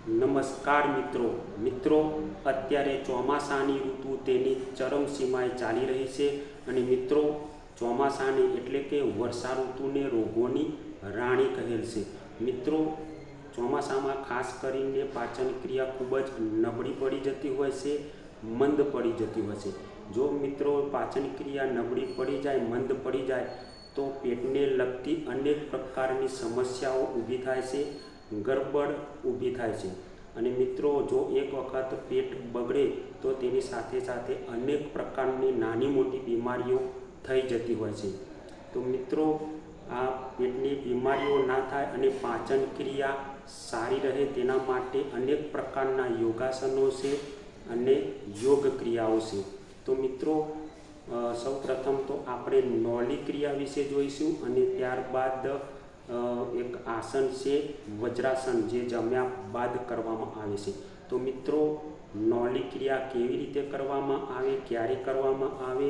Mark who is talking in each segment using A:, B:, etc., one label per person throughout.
A: નમસ્કાર મિત્રો અત્યારે ચોમાસાની ઋતુ તેની ચરમસીમાએ ચાલી રહી છે અને મિત્રો ચોમાસાની એટલે કે વર્ષા ઋતુને રોગોની રાણી કહેલ છે। મિત્રો ચોમાસામાં ખાસ કરીને પાચન ક્રિયા ખૂબ જ નબળી પડી જતી હોય છે, મંદ પડી જતી હોય છે। જો મિત્રો પાચન ક્રિયા નબળી પડી જાય, મંદ પડી જાય તો પેટને લગતી અનેક પ્રકારની સમસ્યાઓ ઊભી થાય છે, ગરબડ ઊભી થાય છે। અને મિત્રો જો એક વખત પેટ બગડે તો તેની સાથે સાથે અનેક પ્રકારની નાની મોટી બીમારીઓ થઈ જતી હોય છે। તો મિત્રો આ પેટની બીમારીઓ ના થાય અને પાચન ક્રિયા સારી રહે તેના માટે અનેક પ્રકારના યોગાસનો છે અને યોગ ક્રિયાઓ છે। તો મિત્રો સૌપ્રથમ તો આપણે નોળી ક્રિયા વિશે જોઈશું અને ત્યારબાદ એક આસન છે વજ્રાસન, જે જમ્યા બાદ કરવામાં આવે છે। તો મિત્રો નોળી ક્રિયા કેવી રીતે કરવામાં આવે, ક્યારે કરવામાં આવે,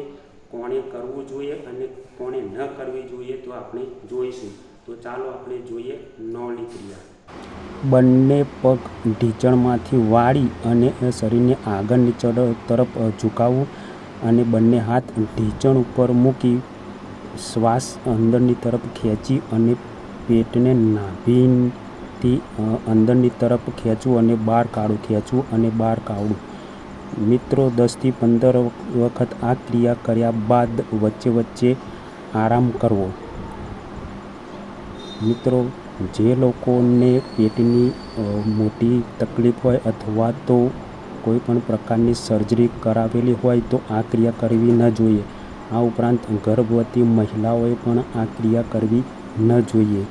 A: કોણે કરવું જોઈએ અને કોણે ન કરવી જોઈએ તો આપણે જોઈશું। તો ચાલો આપણે જોઈએ નોળી ક્રિયા।
B: બંને પગ ઢીંચણમાંથી વાળી અને શરીરને આગળની તરફ ઝુકાવવું અને બંને હાથ ઢીંચણ ઉપર મૂકી શ્વાસ અંદરની તરફ ખેંચી અને પેટને નાભીથી અંદરની તરફ ખેંચવું અને બહાર કાઢવું, ખેંચવું અને બહાર કાઢવું। મિત્રો 10 થી 15 વખત આ ક્રિયા કર્યા બાદ વચ્ચે વચ્ચે આરામ કરવો। મિત્રો જે લોકોને પેટની મોટી તકલીફ હોય અથવા તો કોઈ પણ પ્રકારની સર્જરી કરાવેલી હોય તો આ ક્રિયા કરવી ન જોઈએ। આ ઉપરાંત ગર્ભવતી મહિલાઓએ પણ આ ક્રિયા કરવી ન જોઈએ।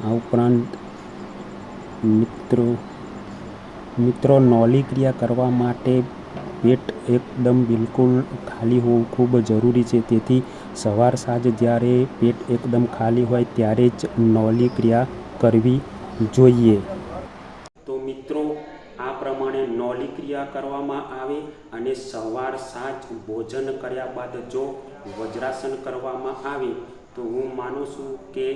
B: આ ઉપરાંત મિત્રો નોળી ક્રિયા કરવા માટે પેટ એકદમ બિલકુલ ખાલી હોવું ખૂબ જરૂરી છે। તેથી સવાર સાંજ જ્યારે પેટ એકદમ ખાલી હોય ત્યારે જ નોળી ક્રિયા કરવી જોઈએ।
A: તો મિત્રો આ પ્રમાણે નોળી ક્રિયા કરવામાં આવે અને સવાર સાંજ ભોજન કર્યા બાદ જો વજ્રાસન કરવામાં આવે તો હું માનું છું કે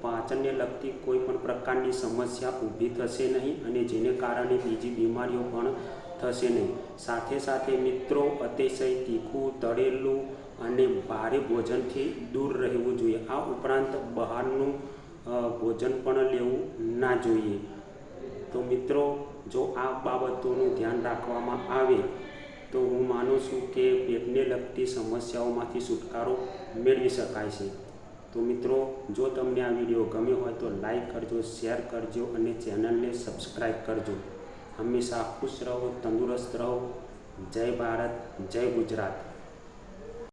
A: પાચનને લગતી કોઈ પણ પ્રકારની સમસ્યા ઊભી થશે નહીં અને જેને કારણે બીજી બીમારીઓ પણ થશે નહીં। સાથે સાથે મિત્રો અતિશય તીખું, તળેલું અને ભારે ભોજનથી દૂર રહેવું જોઈએ। આ ઉપરાંત બહારનું ભોજન પણ લેવું ના જોઈએ। તો મિત્રો જો આ બાબતોનું ધ્યાન રાખવામાં આવે તો હું માનું છું કે પેટને લગતી સમસ્યાઓમાંથી છુટકારો મેળવી શકાય છે। તો મિત્રો જો તમને આ વિડીયો ગમ્યો હોય તો લાઈક કરજો, શેર કરજો અને ચેનલને સબસ્ક્રાઈબ કરજો। હંમેશા ખુશ રહો, તંદુરસ્ત રહો। જય ભારત, જય ગુજરાત।